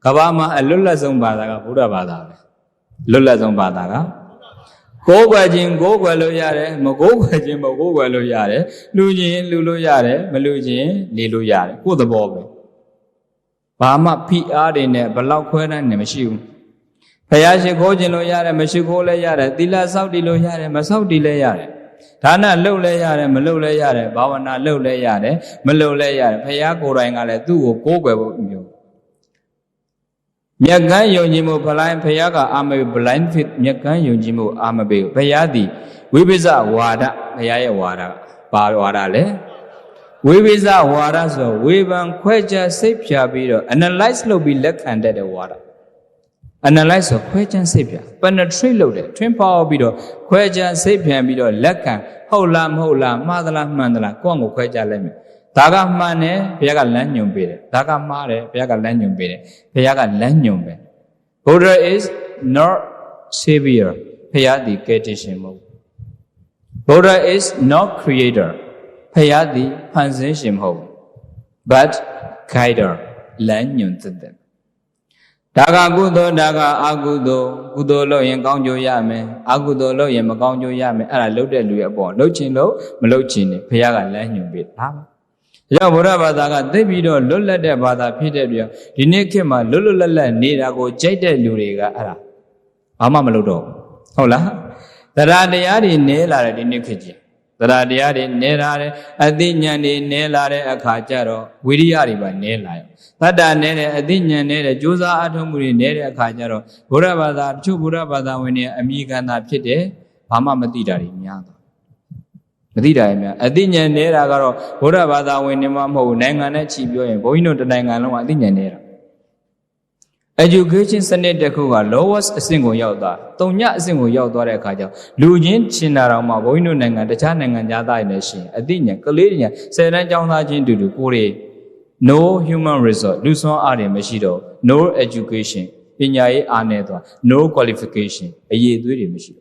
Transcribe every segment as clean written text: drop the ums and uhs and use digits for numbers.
Kabama a lullazum badaga, Buddha bada. Lullazum badaga. Go guajin, go gualo yare, Mogo guajin, Mogo gualo yare, Lujin, Lulu yare, Melujin, Lilu yare, who the bob. Bama PR in a Balakwana Nemashu. Payashi Gojino yare, Meshikola yare, Dila Saudi lo yare, Masaudi yare. Tana low yare, Malula yare, Bawana low yare, Malula yare, Payako rangale, do go. Nyagan Yonjimo Palan Payaga Ame blind fit Nyagan Yonjimo Amabe Payadi Wibiza Wada Payaya Wada Parwada le Wibiza Wada so Wiban Queja Sapia Bido Analyze lo be lek and dead water. Analyze of Quejan Sapia Penetrate loaded Twin Power Bido Queja Sapia Bido Lekan Holam Motherland Mandala Congo Queja Lemon Daga mane, Piaga Lanyum bede. Daga mare, Piaga Lanyum bede. Piaga Lanyum bede. Buddha is not savior. Payadi Ketishimo. Buddha is not creator. Payadi Panzishimo. But guider. Lanyum to them. Daga Gudo, Daga Agudo, Gudolo and Gongjo Yame, Agudo lo Yamagonjo Yame, and I loaded Luabo, Lochin lo, Melochin, Piaga Lanyum bede. Yabura Badaga, Debido, Lula de Bada, Peter, Dinekima, Lulula, Nidago, Jade Luriga, Ara. Amaludo. Hola. The Radiadi Nela de Nikaji. The Radiadi Nela, Adinyani Nela, a Kajaro, Widiari by Nela. Tada Nere, Adinya Nere, Josa Atomuri Nere, a Kajaro, Burabada, two Burabada, when you Amiga Napite, Pama Matidari, Miata. Adinya Nera Garo, Buddha Bada when Nimamo, Nangana Chibio, and Boino the Nangano, Adinya Nera. Education Senate Decuga, lowest a single Yauda, Tonya single Yaudore Kaja, Lujin, Chinarama, Boino Nanga, the Chanang and Yada Nation, Adinya, Kalinia, Sedan Jangajin to do Kuri. No human resource, Luson Ari Mashido, no education, Pinyai Anedwa, no qualification, a year to the Mashido.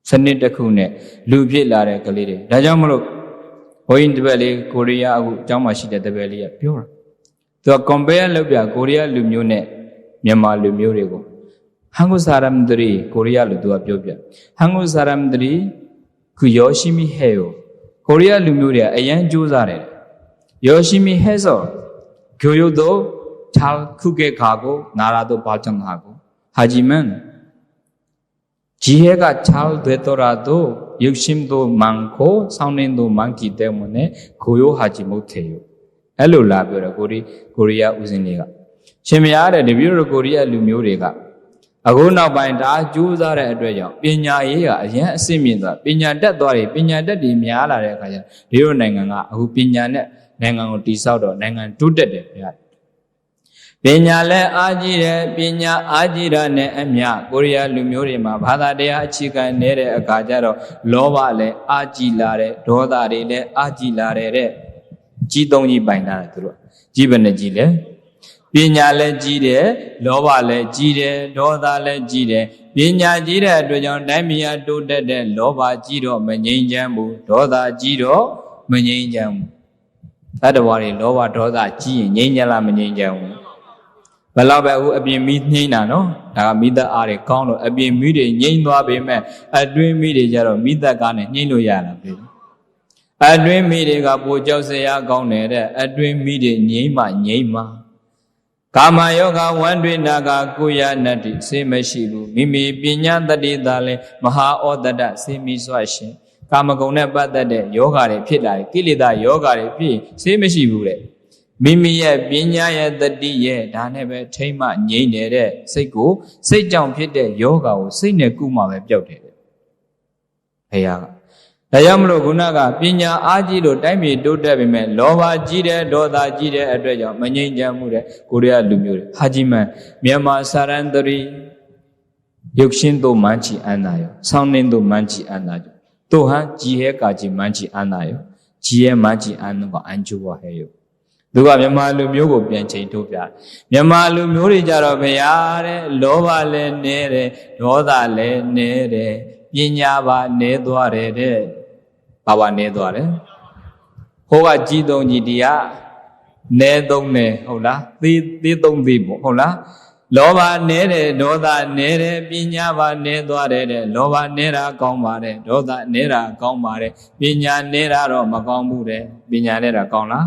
Senate Kune, Lupi Lare Kaliri, Rajamolo, Point Valley, Korea, Jamashida the Valley, pure. To compare Lubia, Korea Lumune, Myanmar Lumurigo. Hangusaram 3, Korea Ludua Pubia. Hangusaram 3, Kuyoshimi Heo, Korea Lumuria, a young Juzare. Yoshimi Hezo, Kyodo, Chal Kuke Kago, Narado Palcham Hago, Hajiman. 지혜가 잘 되더라도 욕심도 많고 성능도 많기 때문에 고요하지 못해요. 엘로라베라 고리아 우진이가 심야에 리뷰를 고리아 루မျိုးတွေကအခုနောက်ပိုင်းဒါကြိုးစားတဲ့အတွက်ကြောင့်ပညာရေးကအရင်အဆင့်မြင့်သွားပညာတတ်သွားတယ်ပညာတတ်တွေများလာတဲ့အခါကျဒီလိုနိုင်ငံကအခုပညာနဲ့နိုင်ငံကိုတည်ဆောက်တော့နိုင်ငံတိုးတက်တယ်ဗျာပညာလည်းအားကြီးတယ်ပညာအားကြီးတာနဲ့အမျှကိုရီးယားလူမျိုးတွေမှာဘာသာတရားအခြေခံနေတဲ့အခါကျတော့လောဘလည်းအားကြီးလာတယ်ဒေါသတွေလည်းအားကြီးလာတယ်တဲ့ကြီးသုံးကြီးပိုင်တာသူတို့ကြီးဘယ်နဲ့ကြီးလဲပညာလည်းကြီးတယ်လောဘလည်းကြီးတယ်ဒေါသလည်းကြီးတယ်ပညာကြီးတဲ့အတွက်ကြောင့်တိုင်းပြည်အတိုးတက်တဲ့လောဘကြီးတော့မငြိမ်းချမ်းဘူးဒေါသကြီးတော့မငြိမ်းချမ်းဘူးတတ္တဝါတွေလောဘဒေါသကြီးရင်ငြိမ်းချမ်းလားမငြိမ်းချမ်းဘူးဘယ်လောက်ပဲအခုအပြင်မီးနှိမ့်တာနော်ဒါကမိသက်အားတွေကောင်းလို့အပြင်မီးတွေငြိမ့်သွားပေမဲ့အတွင်းမီးတွေကြတော့မိသက်ကားနဲ့နှိမ့်လို့ရတာပြီအတွင်းမီးတွေကပိုကြောက်စရာကောင်းတဲ့အတွင်းမီးတွေငြိမ့်မှကာမယောဂဝန္ဒိနာကကိုရနတ္တိစေမရှိဘူးမိမိပညာတတိသာလဲမဟာဩတတစေမိစွာရှင်ကာမဂုဏ်နဲ့ပတ်သက်တဲ့ယောဂတွေဖြစ်လာတယ်ကိလေသာယောဂတွေဖြစ်စေမရှိဘူးတဲ့မိမိရဲ့ပညာရဲ့တတိရဲ့ဒါနဲ့ပဲထိမ့်မှငြိမ့်နေတဲ့စိတ်ကိုစိတ်ကြောင့်ဖြစ်တဲ့ယောဂကိုစိတ်နဲ့ကုမှပဲပျောက်တယ်ဘုရားကဒါကြောင့်မလို့ခုနကပညာအားကြီးလို့တိုင်းပြည်တိုးတက်ပေမဲ့လောဘကြီးတဲ့ဒေါသကြီးတဲ့အတွက်ကြောင့်မငြိမ်းချမ်းမှုတဲ့ကိုရီးယားလူမျိုးတွေဟာဂျီမန်မြန်မာစာရန်တရီရုပ်ရှင်တို့မှန်ချီအန္တာယောဆောင်းနှင်းတို့မှန်ချီအန္တာယောတို့ဟန်ကြီးဟဲကာကြီးမှန်ချီအန္တာယောကြီးရဲ့မှန်ချီအန္တာကအန်ကျိုးပါဟဲ့ယောသူကမြန်မာလူမျိုးကိုပြန်ချိန်ထုတ်ပြတယ်မြန်မာလူမျိုးတွေကြတော့ဘုရားတဲ့လောဘလည်းနည်းတယ်ဒေါသလည်းနည်းတယ်ပညာပါနည်းသွားတယ်တဲ့ဘာပါနည်းသွားတယ်ဟိုကကြီးသုံးကြီးတရား né tông nè hầu lá tí tông tí bộ hầu lá lô ba né để đô ta né để pinya ba né toa để lô ba né ra con ba để đô ta né ra con ba để pinya né ra rồi mà con bu để pinya né ra con lá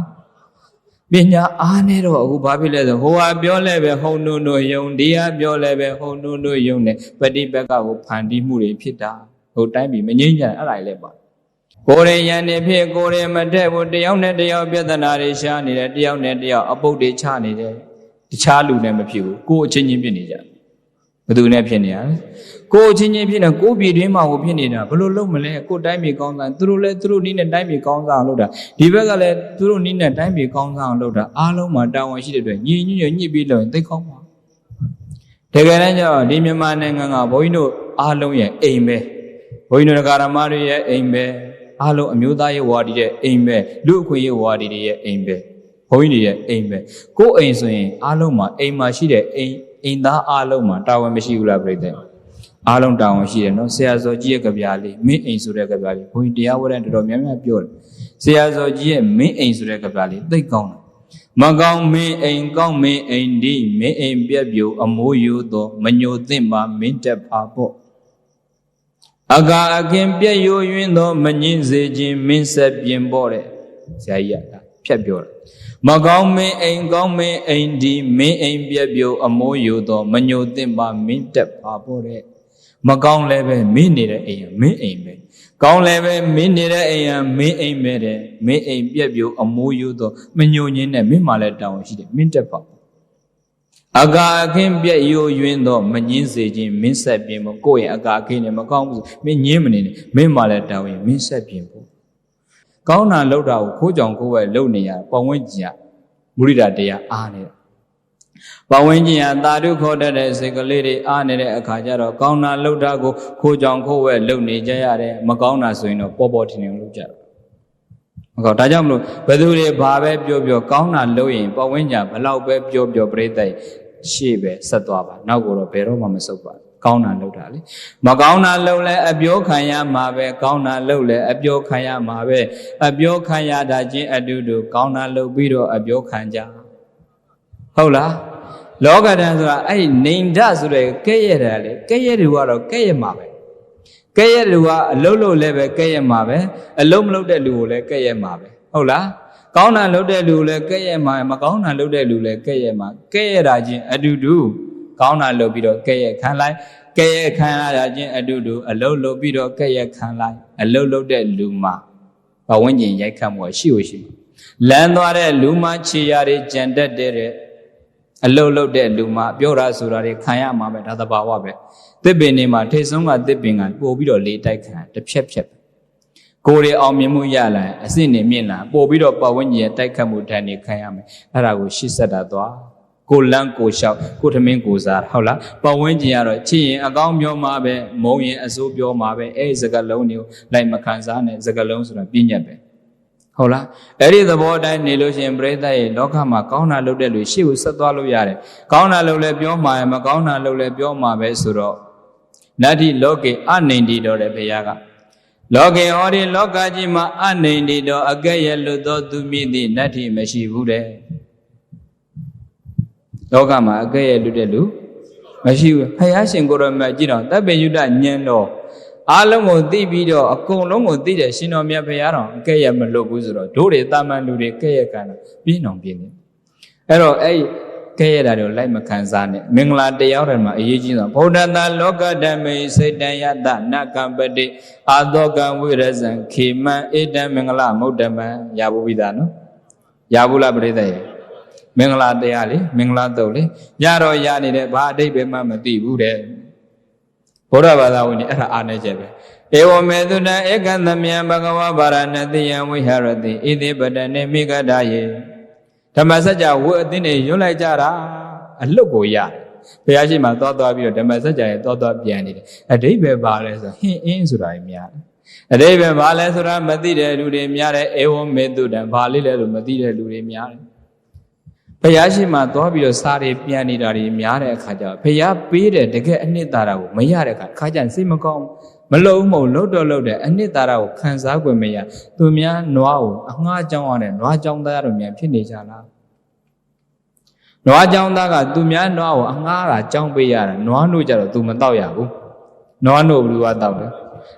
pinya né rồi aku babi le so hoaပြောလဲပဲဟုံနုနုယုံတရားပြောလဲပဲဟုံနုနုယုံနဲ့ပฏิပတ်ကကိုဖန်တီးမှုတွေဖြစ်တာဟိုတိုင်းပြည်မငြိမ်းချမ်းအဲ့ဒါလည်းပါကိုယ်ရယံနေဖြစ်ကိုယ်ရမထက်ဘူးတယောက်နဲ့တယောက်ပြဿနာတွေရှားနေတယ်တယောက်နဲ့တယောက်အပုတ်တွေချနေတယ်တခြားလူနဲ့မဖြစ်ဘူးကိုယ်အချင်းချင်းဖြစ်နေကြဘယ်သူနဲ့ဖြစ်နေရလဲကိုယ်အချင်းချင်းဖြစ်နေကိုယ်ပြည်တွင်းမှာကိုဖြစ်နေတာဘယ်လိုလုပ်မလဲကိုယ်တိုင်းပြည်ကောင်းစားသူတို့လည်းသူတို့နည်းနဲ့တိုင်းပြည်ကောင်းစားအောင်လုပ်တာဒီဘက်ကလည်းသူတို့နည်းနဲ့တိုင်းပြည်ကောင်းစားအောင်လုပ်တာအားလုံးမှာတာဝန်ရှိတဲ့အတွက်ညီညွတ်ညှိပြီးလုပ်ရင်သိကောင်းပါတကယ်တမ်းကျတော့ဒီမြန်မာနိုင်ငံကဘုန်းကြီးတို့အားလုံးရဲ့အိမ်ပဲဘုန်းကြီးတို့ဓမ္မတွေရဲ့အိမ်ပဲအားလုံးအမျိုးသားရေးဝါဒီရဲ့အိမ်ပဲလူအခွင့်ရေးဝါဒီတွေရဲ့အိမ်ပဲဘုန်းကြီးတွေရဲ့အိမ်ပဲကိုယ်အိမ်ဆိုရင်အားလုံးမှာအိမ်မှာရှိတဲ့အိမ်သားအားလုံးမှာတာဝန်မရှိဘူးလားပြိတ္တအားလုံးတာဝန်ရှိတယ်နော်ဆရာဇော်ကြီးရဲ့ကြပြားလေးမင်းအိမ်ဆိုတဲ့ကြပြားလေးဘုန်းကြီးတရားဝဲတဲ့တော်တော်များများပြောတယ်ဆရာဇော်ကြီးရဲ့မင်းအိမ်ဆိုတဲ့ကြပြားလေးသိကောင်းတယ်မကောင်းမင်းအိမ်ကောင်းမင်းအိမ်ဒီမင်းအိမ်ပြက်ပြိုအမိုးယိုသောမညိုသင့်ပါမင်းတက်ပါပေါ့အကာအခင်ပြည့်ရိုးရင်းသောမငင်းစေခြင်းမင်းဆက်ပြင်ပေါ့တဲ့ဆရာကြီးကဖြတ်ပြောတယ်မကောင်းမင်းအိမ်ကောင်းမင်းအိမ်ဒီမင်းအိမ်ပြက်ပြိုအမိုးယိုသောမညိုသင့်ပါမင်းတက်ပါပေါ့တဲ့မကောင်းလည်းပဲမင်းနေတဲ့အိမ်ကမင်းအိမ်ပဲကောင်းလည်းပဲမင်းနေတဲ့အိမ်ကမင်းအိမ်ပဲတဲ့မင်းအိမ်ပြက်ပြိုအမိုးယိုသောမညိုညင်းနဲ့မင်းမှလည်းတောင်းရှိတယ်မင်းတက်ပါအကာအခင်းပြည့်ရိုးယွင်းသောမငင်းစေခြင်းမင်းဆက်ပြင်ဖို့ကိုယ့်ရဲ့အကာအခင်းနဲ့မကောင်းဘူးမင်းငင်းမနေနဲ့မင်းမှလည်းတောင်းရင်မင်းဆက်ပြင်ဖို့ကောင်းတာလောက်တာကိုခိုးကြောင်ကိုယ်ပဲလုပ်နေရပတ်ဝန်းကျင်ကမုရိဒတရားအားနေတာပတ်ဝန်းကျင်ကသာဓုခေါ်တတ်တဲ့စိတ်ကလေးတွေအားနေတဲ့အခါကျတော့ကောင်းတာလောက်တာကိုခိုးကြောင်ကိုယ်ပဲလုပ်နေကြရတယ်မကောင်းတာဆိုရင်တော့ပေါ်ပေါ်ထင်ထင်လုပ်ကြတယ်မကောဒါကြောင့်မလို့ဘယ်သူတွေဘာပဲပြောပြောကောင်းတာလုပ်ရင်ပတ်ဝန်းကျင်ဘလောက်ပဲပြောပြောပြိတ္တရှေ့ပဲဆက်သွားပါနောက်ကိုတော့ဘယ်တော့မှမဆုတ်ပါကောင်းတာလုပ်တာလေမကောင်းတာလုပ်လဲအပြောခံရမှာပဲကောင်းတာလုပ်လဲအပြောခံရမှာပဲအပြောခံရတာချင်းအတူတူကောင်းတာလုပ်ပြီးတော့အပြောခံကြဟုတ်လားလောကဓာတ်ဆိုတာအဲ့နေဓာတ်ဆိုတဲ့ကဲ့ရဲ့တယ်လေကဲ့ရဲ့သူကတော့ကဲ့ရဲ့မှာပဲကဲ့ရဲ့သူကအလုံးလို့လည်းပဲကဲ့ရဲ့မှာပဲအလုံးမလုပ်တဲ့လူကိုလည်းကဲ့ရဲ့မှာပဲဟုတ်လားကောင်းတာလုပ်တဲ့လူလည်းကဲ့ရဲ့မှာမကောင်းတာလုပ်တဲ့လူလည်းကဲ့ရဲ့မှာကဲ့ရဲ့တာချင်းအတူတူကောင်းတာလုပ်ပြီးတော့ကဲ့ရဲ့ခံလိုက်ကဲ့ရဲ့ခံရတာချင်းအတူတူအလုံးလုပ်ပြီးတော့ကဲ့ရဲ့ခံလိုက်အလုံးလုပ်တဲ့လူမှာဘဝဉ္ဇဉ်ရိုက်ခတ်မှုရှိလို့ရှိလမ်းသွားတဲ့လူမှာခြေရာတွေကြံတက်တဲ့အလုံးလုပ်တဲ့လူမှာပြောတာဆိုတာတွေခံရမှာပဲဒါသဘာဝပဲသစ်ပင်တွေမှာထိတ်ဆုံးကသစ်ပင်ကပို့ပြီးတော့လေတိုက်ခံတစ်ဖြက်ဖြက်ကိုယ်တွေအောင်မြင်မှုရလာအစစ်နေမြင့်လာပို့ပြီးတော့ပဝန်းကျင်တိုက်ခတ်မှုတန်းနေခံရမယ်အဲ့ဒါကိုရှေ့ဆက်တာသွားကိုလန်းကိုလျှောက်ကိုထမင်းကိုစားဟုတ်လားပဝန်းကျင်ကတော့ချစ်ရင်အကောင်းပြောမှာပဲမုံရင်အဆိုးပြောမှာပဲအဲ့ဒီစကားလုံးတွေကိုလိုက်မခံစားနဲ့စကားလုံးဆိုတာပြည့်ညက်ပဲဟုတ်လားအဲ့ဒီသဘောတိုင်းနေလို့ရှိရင်ပြိဿရဲ့လောကမှာကောင်းတာလုပ်တဲ့လူရှေ့ကိုဆက်သွားလို့ရတယ်ကောင်းတာလုပ်လဲပြောမှာမကောင်းတာလုပ်လဲပြောမှာပဲဆိုတော့နတ္တိလောကေအနေတိတော်တယ်ဘုရားကလောကေဟောဒီလောကကြီးမှာအနေတိတော်အကဲ့ရဲ့လွတ်သောသူမြင့်သည့်နတ္တိမရှိဘူးတဲ့လောကမှာအကဲ့ရဲ့လွတ်တဲ့လူမရှိဘူးဘုရားရှင်ကိုယ်တော်မြတ်ကြည့်တော့တပ်ပင်ယုဒဉာဏ်တော်အားလုံးကိုသိပြီးတော့အကုန်လုံးကိုသိတဲ့ရှင်တော်မြတ်ဘုရားတော်အကဲ့ရဲ့မလွတ်ဘူးဆိုတော့တို့တွေတာမန်လူတွေကဲ့ရဲ့ခံတာပြင်းအောင်ပြင်းနေအဲ့တော့အဲ့ကဲ့ရဲ့တာတွေလိုက်မခံစားနဲ့မင်္ဂလာတရားတွေမှာအရေးကြီးဆုံးဗုဒ္ဓတာလောကဓမ္မေစေတံယတနကံပတိအာသောကံဝိရဇံခေမံဧတံမင်္ဂလမုဒ္ဓမံရဘူးပြီးသားနော်ရဘူးလားပြိဿရဲ့မင်္ဂလာတရားလေမင်္ဂလာတုတ်လေရတော့ရနေတဲ့ဘာအတိတ်ပဲမှမသိဘူးတဲ့ဘုရားဘာသာဝင်အဲ့ဒါအားနေချက်ပဲဧဝမေသုတံဧကသမယံဘဂဝါဗာရဏတိယံဝိဟရတိဣတိပတနေမိဂဒယေဓမ္မစကြာဝတ်အသင်းတွေရွတ်လိုက်ကြတာအလွတ်ကိုရတယ်ဘုရားရှိခိုးသွားပြီးတော့ဓမ္မစကြာရဲ့သွားပြန်နေတယ်အဓိပ္ပာယ်ပါလဲဆိုဟင်းအင်းဆိုတာကြီးများအဓိပ္ပာယ်ပါလဲဆိုတာမသိတဲ့လူတွေများတယ်ဧဝမေသုတံဘာလေးလဲလို့မသိတဲ့လူတွေများတယ်ဘုရားရှိခိုးသွားပြီးတော့စားတွေပြန်နေတာတွေများတဲ့အခါကျတော့ဘုရားပေးတဲ့တကယ်အနှစ်သာရကိုမရတဲ့အခါကျရင်စိတ်မကောင်းမလုံမုံလှုပ်တော့လှုပ်တဲ့အနှစ်သာရကိုခံစား권မရသူများနွားကိုအငှားကြောင်းရတဲ့နွားကြောင်းသားရတို့မြန်ဖြစ်နေကြလား နွားကြောင်းသားကသူများနွားကိုအငှားတာကြောင်းပေးရတာနွားတို့ကြတော့သူမတောက်ရဘူးနွားတို့ဘယ်လိုတောက်လဲ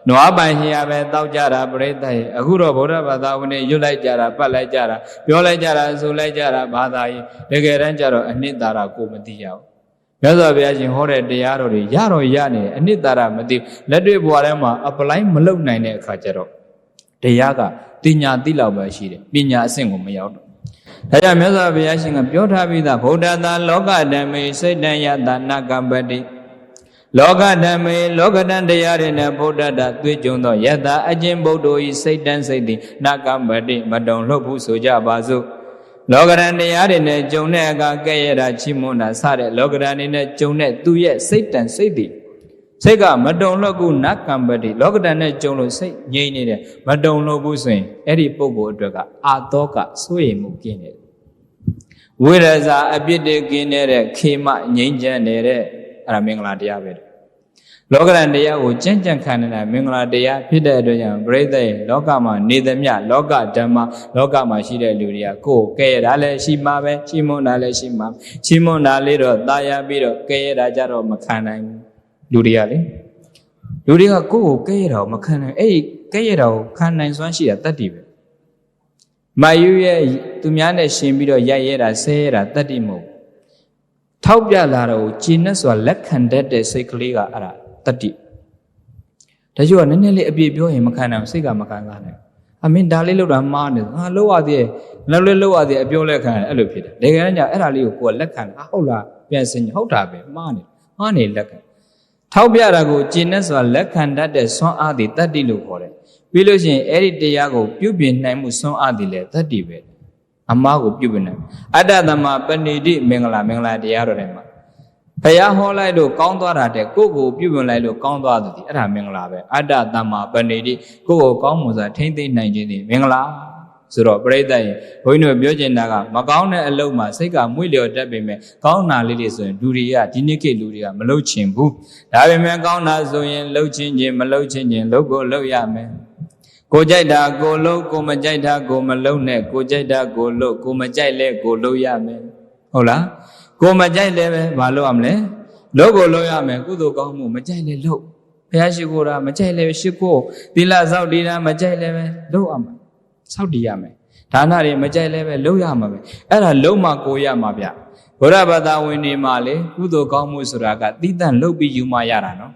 နွားပိုင်ရှင်ရပဲတောက်ကြတာပြိဿရဲ့အခုတော့ဗုဒ္ဓဘာသာဝင်တွေရွတ်လိုက်ကြတာပတ်လိုက်ကြတာပြောလိုက်ကြတာဆိုလိုက်ကြတာဘာသာရေးတကယ်တမ်းကျတော့အနှစ်သာရကိုမသိရဘူးမြတ်စွာဘုရားရှင်ဟောတဲ့တရားတော်တွေရတော့ရနေအနှစ်သာရမသိလက်တွေ့ဘဝထဲမှာအပလိုင်းမလုပ်နိုင်တဲ့အခါကျတော့တရားကတင်ညာသိလောက်ပဲရှိတယ်ပညာအဆင့်ကိုမရောက်တော့ဒါကြောင့်မြတ်စွာဘုရားရှင်ကပြောထားပြီးသားဗုဒ္ဓသာလောကဓမ္မေစိတ်တံယတနာကမ္ပတိလောကဓမ္မေလောကတန်တရားတွေနဲ့ဗုဒ္ဓတာတွေ့ကြုံသောယတအကျဉ်ဗုဒ္ဓဤစိတ်တံစိတ်သည်နာကမ္ပတိမတုံလှုပ်ဘူးဆိုကြပါစို့လောကရန်တရားတွေနဲ့ကြုံတဲ့အခါကဲ့ရတာချီးမွမ်းတာစတဲ့လောကရန်တွေနဲ့ကြုံတဲ့သူရဲ့စိတ်တန်စိတ်သည်စိတ်ကမတုံလှုပ်ဘူးနကမ္ပတိလောကရန်နဲ့ကြုံလို့စိတ်ငြိမ့်နေတယ်မတုံလှုပ်ဘူးဆိုရင်အဲ့ဒီပုဂ္ဂိုလ်အတွက်ကအာသောကစိုးရိမ်မှုကင်းတယ်ဝိရဇာအပြစ်တွေကင်းတဲ့ခေမငြိမ့်ချမ်းနေတဲ့အဲ့ဒါမင်္ဂလာတရားပဲလောကရန်တရားကိုကြံ့ကြံ့ခံနေတာမင်္ဂလာတရားဖြစ်တဲ့အတွက်ကြောင့်ပရိသတ်ရဲ့လောကမှာနေသမျှလောကဓမ္မလောကမှာရှိတဲ့လူတွေကကိုယ်ကဲရတာလည်းရှိမှာပဲချီးမွမ်းတာလည်းရှိမှာချီးမွမ်းတာလေးတော့တာယာပြီးတော့ကဲရတာကြတော့မခံနိုင်ဘူးလူတွေကလေလူတွေကကိုယ်ကိုကဲရတာကိုမခံနိုင်အဲ့ဒီကဲရတာကိုခံနိုင်စွမ်းရှိတာတတ္တိပဲမာယူရဲ့သူများနဲ့ရှင်ပြီးတော့ရိုက်ရဲတာဆဲရဲတာတတ္တိမဟုတ်ထောက်ပြလာတော့ကျင့်နဲ့ဆိုတာလက်ခံတတ်တဲ့စိတ်ကလေးကအဲ့ဒါတတ္တိဒါကြောင့်နည်းနည်းလေးအပြည့်ပြောရင်မခံနိုင်စိတ်ကမခံစားနိုင်အမင်းဒါလေးလောက်တာမှားနေငါလောက်ရသေးတယ်လောက်လေးလောက်ရသေးအပြောလက်ခံအဲ့လိုဖြစ်တယ်တကယ်တမ်းကျအဲ့ဒါလေးကိုကိုယ်လက်ခံဟုတ်လားပြန်စင်ဟုတ်တာပဲမှားနေလက်ခံထောက်ပြတာကိုကျင့်နဲ့ဆိုတာလက်ခံတတ်တဲ့စွမ်းအားတွေတတ္တိလို့ခေါ်တယ်ပြီးလို့ရှိရင်အဲ့ဒီတရားကိုပြုပြင်နိုင်မှုစွမ်းအားတွေလည်းတတ္တိပဲအမှားကိုပြုပြင်နိုင်အတ္တသမပဏိတိမင်္ဂလာတရားတော်တွေမှာဘုရားဟောလိုက်လို့ကောင်းသွားတာတဲ့ကိုယ့်ကိုပြုပြင်လိုက်လို့ကောင်းသွားသည်အဲ့ဒါမင်္ဂလာပဲအတ္တသမ္မာပဏိတိကိုယ့်ကိုကောင်းမှုစွာထိမ့်သိမ့်နိုင်ခြင်းသည်မင်္ဂလာဆိုတော့ပြိဿရဲ့ဘုန်းကြီးတို့ပြောချင်တာကမကောင်းတဲ့အလုပ်မှာစိတ်ကမွေ့လျော်တတ်ပေမဲ့ကောင်းတာလေးတွေဆိုရင်လူတွေကဒီနေ့ခေတ်လူတွေကမလုပ်ချင်ဘူးဒါပေမဲ့ကောင်းတာဆိုရင်လုပ်ချင်းမလုပ်ချင်းလုပ်ကိုလုပ်ရမယ်ကိုကြိုက်တာကိုလုပ်ကိုမကြိုက်တာကိုမလုပ်နဲ့ကိုကြိုက်တာကိုလုပ်ကိုမကြိုက်လဲကိုလုပ်ရမယ်ဟုတ်လားကိုမကြိုက်လဲပဲမလုပ်ရမလဲလုပ်ကိုလုပ်ရမယ်ကုသိုလ်ကောင်းမှုမကြိုက်လဲလုပ်ဘုရားရှိခိုးတာမကြိုက်လဲရှိခိုးသီလစောင့်တည်တာမကြိုက်လဲပဲလုပ်ရမယ်စောင့်တည်ရမယ်ဒါနတွေမကြိုက်လဲပဲလုပ်ရမှာပဲအဲ့ဒါလုံးမကိုရမှာဗျဘုရားဘာသာဝင်တွေမှာလေကုသိုလ်ကောင်းမှုဆိုတာကတိတန့်လုပ်ပြီးယူမှရတာနော်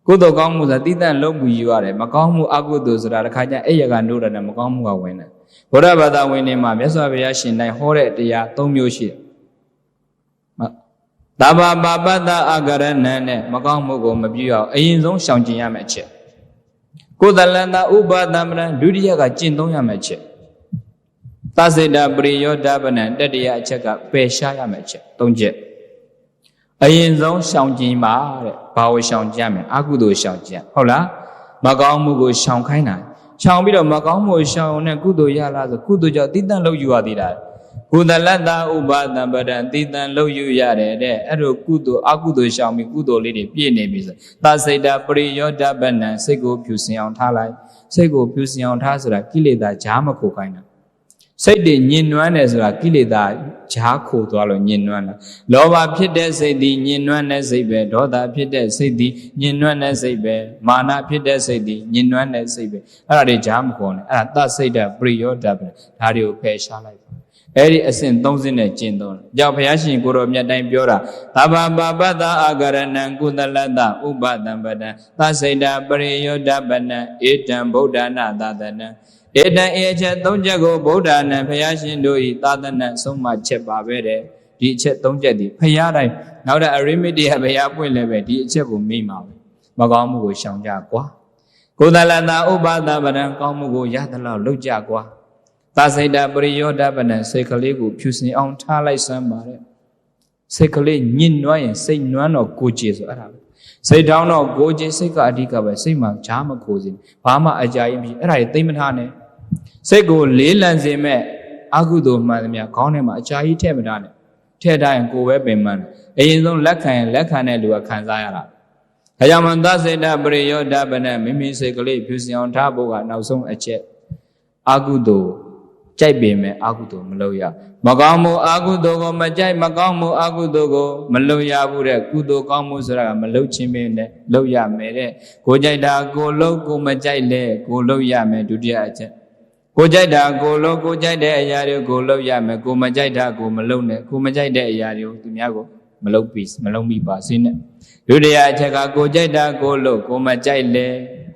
ကုသိုလ်ကောင်းမှုဆိုတာတိတန့်လုပ်ပြီးယူရတယ်မကောင်းမှုအကုသိုလ်ဆိုတာတစ်ခါကျအဲ့ရကနိုးတယ်နဲ့မကောင်းမှုကဝင်တယ်ဘုရားဘာသာဝင်တွေမှာမြတ်စွာဘုရားရှင်တိုင်းဟောတဲ့တရား၃မျိုးရှိတယ်သဗ္ဗပါပတ္တအကရဏံနဲ့မကောင်းမှုကိုမပြုအောင်အရင်ဆုံးရှောင်ကျင်ရမယ့်အချက်ကိုယ်တလန္တဥပသမ္ပရံဒုတိယကကျင့်သုံးရမယ့်အချက်သစေတပရိယောဓပနံတတိယအချက်ကပယ်ရှားရမယ့်အချက်၃ချက်အရင်ဆုံးရှောင်ကျင်ပါတဲ့ဘာကိုရှောင်ကြမယ်အကုသိုလ်ရှောင်ကြဟုတ်လားမကောင်းမှုကိုရှောင်ခိုင်းတာရှောင်ပြီးတော့မကောင်းမှုရှောင်နဲ့ကုသိုလ်ရလားဆိုကုသိုလ်ကြောင့်တိတ္တလုပ်ယူရသေးတာကုသလတ္တဥပသံပဒံတိတံလုပ်ယူရတယ်တဲ့အဲ့လိုကုသိုလ်အကုသိုလ်ရှောင်ပြီးကုသိုလ်လေးတွေပြည့်နေပြီဆိုသစိတပရိယောဓပနံစိတ်ကိုဖြူစင်အောင်ထားလိုက်စိတ်ကိုဖြူစင်အောင်ထားဆိုတာကိလေသာဈာမခိုခိုင်းတာစိတ်တွေညင်နွမ်းတယ်ဆိုတာကိလေသာဈာခိုသွားလို့ညင်နွမ်းတာလောဘဖြစ်တဲ့စိတ်သည်ညင်နွမ်းတဲ့စိတ်ပဲဒေါသဖြစ်တဲ့စိတ်သည်ညင်နွမ်းတဲ့စိတ်ပဲမာနဖြစ်တဲ့စိတ်သည်ညင်နွမ်းတဲ့စိတ်ပဲအဲ့ဒါတွေဈာမခိုနဲ့အဲ့ဒါသစိတပရိယောဓပနံဒါတွေကိုဖယ်ရှားလိုက်အဲ့ဒီအစဉ်30နဲ့ကျင့်သုံးတယ်။ကြောင့်ဘုရားရှင်ကိုရောမြတ်တိုင်းပြောတာသဗ္ဗပါပတ္တအာဂရဏံကုသလတ္တဥပတံပဒံသစိတပရိယောဓပနံဧတံဗုဒ္ဓနာသဒနံဧတံအချက်၃ချက်ကိုဗုဒ္ဓနာဘုရားရှင်တို့ဤသာသနာဆုံးမချက်ပါပဲတဲ့ဒီအချက်၃ချက်ဒီဘုရားတိုင်းနောက်တဲ့အရိမိတေဘုရားပွင့်လည်းပဲဒီအချက်ကိုမိမှာပဲမကောင်းမှုကိုရှောင်ကြကွာကုသလတ္တဥပတံပဒံကောင်းမှုကိုရသလောက်လုပ်ကြကွာသစိတပရိယောဓပနံစိတ်ကလေးကိုဖြူစင်အောင်ထားလိုက်စမ်းပါတဲ့စိတ်ကလေးညစ်နွမ်းရင်စိတ်နွမ်းတော့ကိုကြည်ဆိုအဲ့ဒါပဲစိတ်ထောင်းတော့ကိုကြည်စိတ်ကအဓိကပဲစိတ်မှာဈာမခိုစေဘာမှအကြာကြီးမရှိအဲ့ဒါတွေသိမ့်မထားနဲ့စိတ်ကိုလေးလံစေမဲ့အကုသိုလ်မှန်သမျှခေါင်းထဲမှာအကြာကြီးထည့်မထားနဲ့ထည့်ထားရင်ကိုယ်ပဲပင်ပန်းအရင်ဆုံးလက်ခံရင်လက်ခံတဲ့လူကခံစားရတာဒါကြောင့်မသစိတပရိယောဓပနံမိမိစိတ်ကလေးဖြူစင်အောင်ထားဖို့ကနောက်ဆုံးအချက်အကုသိုလ် ကြိုက်ပေမဲ့အာဟုသောမလုပ်ရမကောင်းမှုအာဟုသောကိုမကြိုက်မကောင်းမှုအာဟုသောကိုမလုပ်ရဘူးတဲ့ကုသိုလ်ကောင်းမှုဆိုတာကမလုပ်ခြင်းပဲနဲ့လုပ်ရမယ်တဲ့ကိုကြိုက်တာကိုလုပ်ကိုမကြိုက်လဲကိုလုပ်ရမယ်ဒုတိယအချက်ကိုကြိုက်တာကိုလုပ်ကိုကြိုက်တဲ့အရာတွေကိုလုပ်ရမယ်ကိုမကြိုက်တာကိုမလုပ်နဲ့ကိုမကြိုက်တဲ့အရာတွေကိုသူများကိုမလုပ်မိပါစေနဲ့ဒုတိယအချက်ကကိုကြိုက်တာကိုလုပ်ကိုမကြိုက်လဲ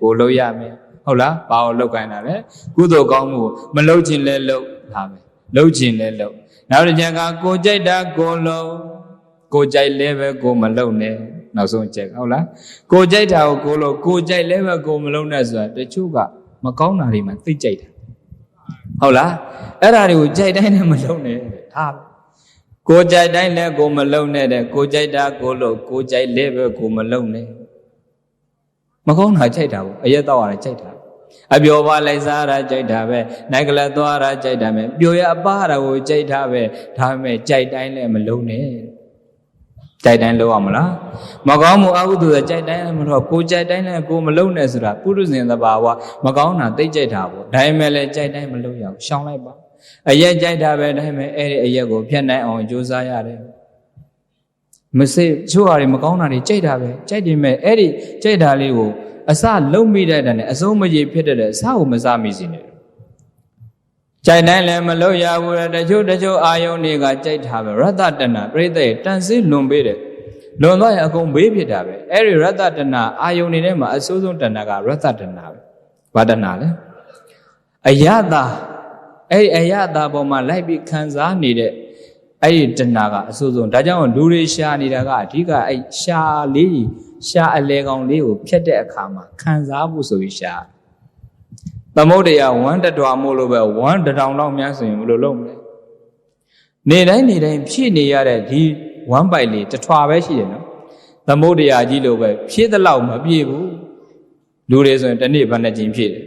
ကိုလုပ်ရမယ်ဟုတ်လားဘာလို့လုပ်ခိုင်းတာလဲကုသိုလ်ကောင်းမှုကိုမလုပ်ခြင်းလဲလုပ်တာပဲလုပ်ခြင်းလဲလုပ်နောက်တစ်ချက်ကကိုကြိုက်တာကိုလုပ်ကိုကြိုက်လဲပဲကိုမလုပ်နဲ့နောက်ဆုံးချက်ဟုတ်လားကိုကြိုက်တာကိုလုပ်ကိုကြိုက်လဲပဲကိုမလုပ်နဲ့ဆိုတာတချို့ကမကောင်းတာတွေမှသိကြိုက်တာဟုတ်လားအဲ့ဒါတွေကိုကြိုက်တိုင်းနဲ့မလုပ်နဲ့ဒါကိုကြိုက်တိုင်းလဲကိုမလုပ်နဲ့တဲ့ကိုကြိုက်တာကိုလုပ်ကိုကြိုက်လဲပဲကိုမလုပ်နဲ့မကောင်းတာကြိုက်တာပေါ့အရက်တော့ရတာကြိုက်တာအပျော်ပါလိုက်စားရကြိုက်တာပဲနိုင်ကလသွားရကြိုက်တာပဲပျော်ရအပါရကိုကြိုက်တာပဲဒါပေမဲ့ကြိုက်တိုင်းလဲမလုံးနဲ့ကြိုက်တိုင်းလုံးအောင်မလားမကောင်းမှုအကုသိုလ်ဆိုကြိုက်တိုင်းမလို့ကိုကြိုက်တိုင်းလဲကိုမလုံးနဲ့ဆိုတာပုရုဇဉ်သဘာဝမကောင်းတာသိကြိုက်တာပေါ့ဒါပေမဲ့လဲကြိုက်တိုင်းမလုံးရအောင်ရှောင်လိုက်ပါအရက်ကြိုက်တာပဲဒါပေမဲ့အဲ့ဒီအရက်ကိုဖျက်နိုင်အောင်ကြိုးစားရတယ်မစိချို့ဟာတွေမကောင်းတာတွေကြိုက်တာပဲကြိုက်တယ်မဲ့အဲ့ဒီကြိုက်တာလေးကိုအစလုံးမိတဲ့တည်းနဲ့အဆုံးမကြီးဖြစ်တဲ့အစကိုမစားမိစေနဲ့ကြိုက်တိုင်းလည်းမလို့ရဘူးတချို့အာယုန်တွေကကြိုက်တာပဲရတ္တတဏပြိတ္တရဲ့တန်စစ်လွန်ပေးတယ်လွန်သွားရင်အကုန်ဘေးဖြစ်တာပဲအဲ့ဒီရတ္တတဏအာယုန်တွေထဲမှာအဆိုးဆုံးတဏကရတ္တတဏပဲဘာတဏလဲအယတာအဲ့ဒီအယတာပေါ်မှာလိုက်ပြီးခံစားနေတဲ့အဲ့ဒီတဏကအဆိုးဆုံးဒါကြောင့်လူတွေရှာနေတာကအဓိကအဲ့ရှာအလဲကောင်လေးကိုဖြတ်တဲ့အခါမှာခံစားဖို့ဆိုပြီးရှာသမုဒ္ဒရာဝမ်းတတော်မို့လို့ပဲဝမ်းတထောင်လောက်များဆိုရင်ဘယ်လိုလုပ်မလဲနေတိုင်းဖြည့်နေရတဲ့ဒီဝမ်းပိုက်လေးတထွာပဲရှိတယ်နော်သမုဒ္ဒရာကြီးလိုပဲဖြည့်တဲ့လောက်မပြည့်ဘူးလူတွေဆိုရင်တစ်နေ့ဘယ်နှကြိမ်ဖြည့်တယ်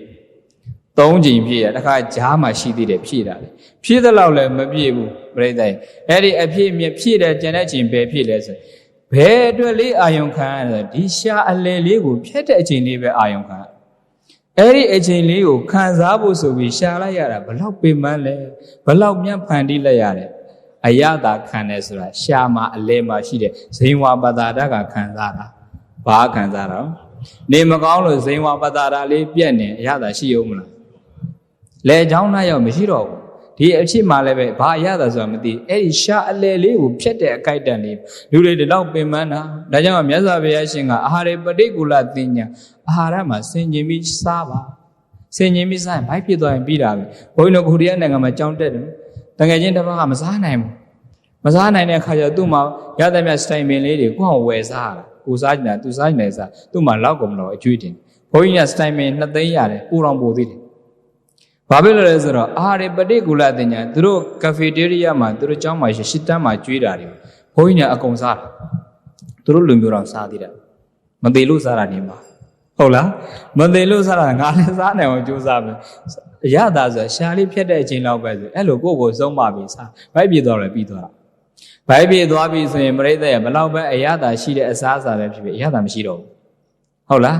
3ကြိမ်ဖြည့်ရတခါကြားမှာရှိသေးတယ်ဖြည့်တာလေဖြည့်တဲ့လောက်လည်းမပြည့်ဘူးပြိတ္တိုင်အဲ့ဒီအဖြည့်မြဖြည့်တဲ့ကျန်တဲ့ချိန်ပဲဖြည့်လဲဆိုဘယ်အတွက်လေးအာယုံခံရလဲဒီရှာအလဲလေးကိုဖြတ်တဲ့အချိန်လေးပဲအာယုံခံအဲ့ဒီအချိန်လေးကိုခံစားဖို့ဆိုပြီးရှာလိုက်ရတာဘလောက်ပင်ပန်းလဲဘလောက်မြတ်ဖန်တီးလိုက်ရတယ်အယတာခံတယ်ဆိုတာရှာမှာအလဲမှာရှိတဲ့ဇိန်ဝါပတာဒကခံစားတာဘာခံစားတာနေမကောင်းလို့ဇိန်ဝါပတာဒလေးပြက်နေအယတာရှိအောင်မလားလဲเจ้าနှရောက်မရှိတော့ဘူးဒီအဖြစ်မှလည်းပဲဘာအရသာဆိုတာမသိအဲ့ဒီရှာအလဲလေးကိုဖြတ်တဲ့အကြိုက်တန်လေးလူတွေဒီလောက်ပင်ပန်းတာဒါကြောင့်မြတ်စွာဘုရားရှင်ကအာဟာရပဋိကူလတင်ညာအာဟာရမှာဆင်ခြင်ပြီးစားပါဆင်ခြင်ပြီးစားရင်ဘိုက်ပြစ်သွားရင်ပြီးတာပဲဘုန်းကြီးတို့ကိုရီးယားနိုင်ငံမှာကြောင်းတက်တယ်တကယ်ချင်းတစ်ပတ်ကမစားနိုင်ဘူးမစားနိုင်တဲ့အခါကျတော့သူ့မှာရတဲ့မြတ်စတိုင်ပင်လေးတွေကိုယ့်အောင်ဝယ်စားတာကိုစားကြတာသူစားနေစားသူ့မှာလောက်ကုန်တော့အကျွေးတင်ဘုန်းကြီးကစတိုင်ပင်2သိန်းရတယ်ပူတော်ပို့သေးတယ်ဘာဖြစ်လို့လဲဆိုတော့အာဟာရပဋိကူလတင်ညာသူတို့ကဖေတေရီယာမှာသူတို့ကျောင်းမှာရှစ်တန်းမှာကျွေးတာတွေဘုန်းကြီးကအကုန်စားတာသူတို့လူမျိုးတော်စားသေးတယ်မသေးလို့စားတာနေမှာဟုတ်လားမသေးလို့စားတာငါလည်းစားနိုင်အောင်ကြိုးစားမယ်အရသာဆိုရှာလေးဖြတ်တဲ့အချိန်လောက်ပဲဆိုအဲ့လိုကိုယ့်ကိုဆုံးပါပြီစားဘိုက်ပြေသွားတယ်ပြီးသွားတာဘိုက်ပြေသွားပြီဆိုရင်ပြိဿရဲ့ဘလောက်ပဲအရသာရှိတဲ့အစားအစာပဲဖြစ်ဖြစ်အရသာမရှိတော့ဘူးဟုတ်လား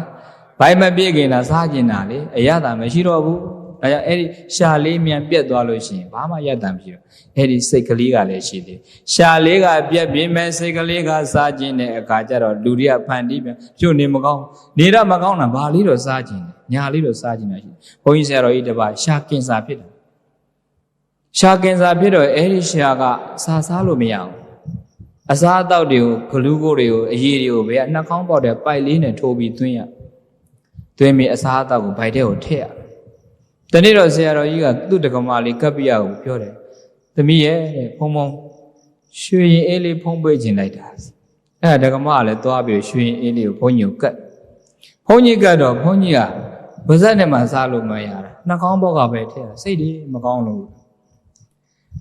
ဘိုက်မပြေခင်တာစားကျင်တာလေအရသာမရှိတော့ဘူးဒါကြောင့်အဲ့ဒီရှာလေးမြန်ပြက်သွားလို့ရှိရင်ဘာမှရတံမရှိတော့အဲ့ဒီစိတ်ကလေးကလည်းရှိသေးရှာလေးကပြက်ပြင်းမဲ့စိတ်ကလေးကစားခြင်းတဲ့အခါကျတော့လူတွေကဖန်တီးပြန်ပြုတ်နေမကောင်းနေတော့မကောင်းတာဘာလေးတော့စားခြင်းညာလေးတော့စားခြင်းတာရှိဘုန်းကြီးဆရာတော်ကြီးတပါရှာကင်စာဖြစ်တယ်ရှာကင်စာဖြစ်တော့အဲ့ဒီရှာကစားလို့မရအောင်အစားအသောက်တွေကိုဂလူးကိုတွေကိုအရည်တွေကိုဘယ်ကနှာခေါင်းပေါက်တဲ့ပိုက်လေးနဲ့ထိုးပြီးသွင်းပြီးအစားအသောက်ကိုဗိုက်ထဲကိုထည့်ရတနေ့တော့ဆရာတော်ကြီးကသူ့တက္ကမလေးကပ်ပြရကိုပြောတယ်သမီးရဲ့ဖုံရွှေရင်အေးလေးဖုံးပေးခြင်းလိုက်တာအဲ့ဒါတက္ကမကလည်းသွားပြီးရွှေရင်အေးလေးကိုဘုန်းကြီးကိုကတ်ဘုန်းကြီးကတော့ဘုန်းကြီးကဗဇက်နဲ့မှစားလို့မရတာနှာခေါင်းဘောက်ကပဲထည့်တာစိတ်ကြီးမကောင်းလို့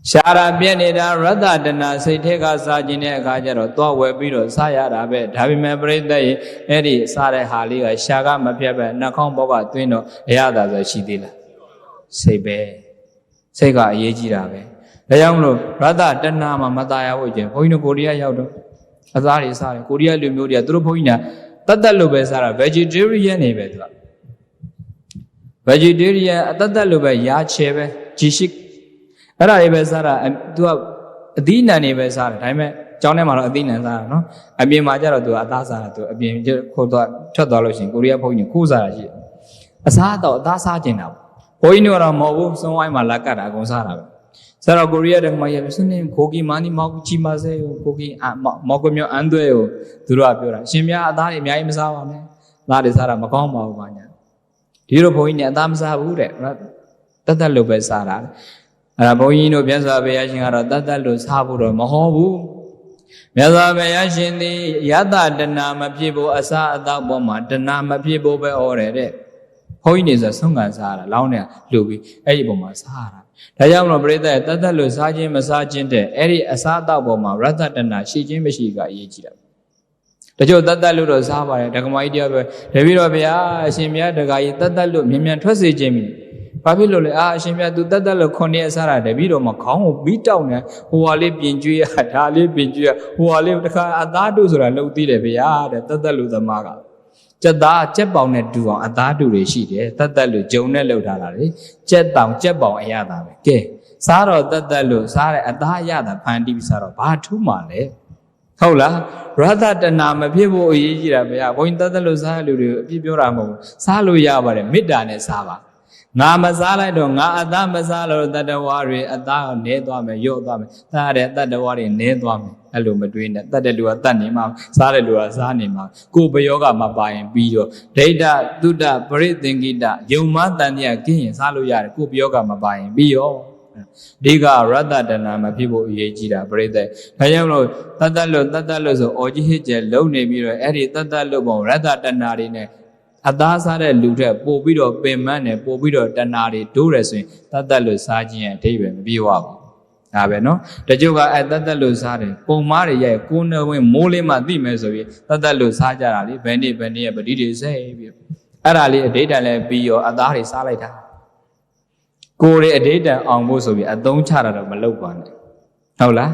ရှားတာပြက်နေတာရတ္တတဏစိတ်ထဲကစားခြင်းတဲ့အခါကျတော့သွားဝယ်ပြီးတော့စားရတာပဲဒါပေမဲ့ပြိဿရဲ့အဲ့ဒီစားတဲ့ဟာလေးကရှားကမပြတ်ပဲနှာခေါင်းဘောက်ကသွင်းတော့အရသာဆိုရှိသေးလားစိတ်ပဲစိတ်ကအရေးကြီးတာပဲဒါကြောင့်မလို့ရတ္တတဏမှာမตายရဖို့ကျင်ဘုန်းကြီးတို့ကိုရီးယားရောက်တော့အသားတွေစားတယ်ကိုရီးယားလူမျိုးတွေကသူတို့ဘုန်းကြီးကတတ်လို့ပဲစားတာ vegetarian နေပဲသူက vegetarian အတတ်လို့ပဲရာချဲပဲဂျီရှိ အဲ့ဒါတွေပဲစားတာ तू ကအသီးနှံတွေပဲစားတယ်ဒါပေမဲ့ကျောင်းထဲမှာတော့အသီးနှံစားတာနော်အပြင်မှာကျတော့ तू အသားစားတာ तू အပြင်ခိုးသွားထွက်သွားလို့ရှိရင်ကိုရီးယားဘုန်းကြီးခိုးစားတာရှိတယ်အစားတော့အသားစားကျင်တာဘုန်းကြီးတို့ကတော့မဟုတ်ဘူးစုံဝိုင်းမှာလက်ကတ်တာအကုန်စားတာပဲဆိုတော့ကိုရီးယားတက္ကမကြီးဆွနေခိုကီမာနီမောက်ချီမဆဲကိုကိုကီမောက်ကမျိုးအန်သွဲကိုသူတို့ကပြောတာရှင်များအသားတွေအများကြီးမစားပါနဲ့သားတွေစားတာမကောင်းပါဘူးပါညာဒီလိုဘုန်းကြီးနဲ့အသားမစားဘူးတဲ့တတ်လို့ပဲစားတာအဲ့ဒါဘုန်းကြီးတို့မြတ်စွာဘုရားရှင်ကတော့တတ်လို့စားဖို့တော့မဟောဘူးမြတ်စွာဘုရားရှင်သည်ယတတဏမဖြစ်ဖို့အစာအသောက်ပေါ်မှာတဏမဖြစ်ဖို့ပဲဟောတယ်တဲ့ဘုန်းကြီးနေဆိုဆုံးကန်စားတာလောင်းနေလှူပြီးအဲ့ဒီပုံမှာစားတာဒါကြောင့်မလို့ပရိသတ်တတ်လို့စားခြင်းမစားခြင်းတဲ့အဲ့ဒီအစားအသောက်ပေါ်မှာရတ္တတဏရှိခြင်းမရှိကအရေးကြီးတာတချို့တတ်လို့တော့စားပါတယ်ဒကမကြီးတရားပဲတပည့်တော်ဗျာအရှင်မြတ်ဒကာကြီးတတ်လို့မြန်မြန်ထွက်စေခြင်းပြီဘာဖြစ်လို့လဲအရှင်မြတ် तू တတ်လို့9ရက်စားတာတပည့်တော်မခေါင်းကိုပြီးတောက်နေဟိုဟာလေးပြင်ကျွေးရဒါလေးပြင်ကျွေးရဟိုဟာလေးတခါအသားတို့ဆိုတာလှုပ်သေးတယ်ဗျာတဲ့တတ်လို့သမားကကြက်သားကြက်ပေါင်နဲ့တူအောင်အသားတူတွေရှိတယ်တတ်လို့ဂျုံနဲ့လှုပ်ထားတာလေကြက်တောင်ကြက်ပေါင်အရသာပဲကဲစားတော့တတ်လို့စားတဲ့အသားအရသာဖန်တီးပြီးစားတော့ဘာထူးမှလဲဟုတ်လားရတ္တတဏမဖြစ်ဖို့အရေးကြီးတာဗျာဘုန်းကြီးတတ်လို့စားတဲ့လူတွေအပြစ်ပြောတာမဟုတ်ဘူးစားလို့ရပါတယ်မေတ္တာနဲ့စားပါငါမစားလိုက်တော့ငါအသားမစားလို့တတ္တဝါတွေအသားနည်းသွားမယ်ရော့သွားမယ်စားတဲ့တတ္တဝါတွေနည်းသွားမယ်အဲ့လိုမတွေးနဲ့တတ်တဲ့လူကတတ်နေမှာစားတဲ့လူကစားနေမှာကိုယ်ဘယောကမပါရင်ပြီးတော့ဒိဋ္ဌသုဒ္ဓပရိသင်္ကိတယုံမတန်တရားကင်းရင်စားလို့ရတယ်ကိုယ်ဘယောကမပါရင်ပြီးရောအဓိကရတ္တတဏမဖြစ်ဖို့အရေးကြီးတာပရိသတ်ဒါကြောင့်မလို့တတ်လို့ဆိုအော်ကြီးဟစ်ကျဲလုံနေပြီးတော့အဲ့ဒီတတ်လို့ပုံရတ္တတဏတွေနဲ့အသားစားတဲ့လူတွေပို့ပြီးတော့ပင်မနဲ့ပို့ပြီးတော့တဏတွေဒိုးရဆိုရင်တတ်လို့စားခြင်းရဲ့အဓိပ္ပာယ်မပြေဝဘူးဒါပဲနော်တချို့ကတတ်လို့စားတယ်ပုံမားတွေရဲ့ကိုယ်နဲ့ဝင်မိုးလေးမှသိမယ်ဆိုပြီးတတ်လို့စားကြတာလေဘယ်နေ့ရဲ့ပတိတွေဆဲပြီးအဲ့ဒါလေးအဓိပ္ပာယ်လည်းပြီးရောအသားတွေစားလိုက်တာကိုယ်ရဲ့အဓိပ္ပာယ်အောင်ဖို့ဆိုပြီးအသုံးချတာတော့မလုပ်ပါနဲ့ဟုတ်လား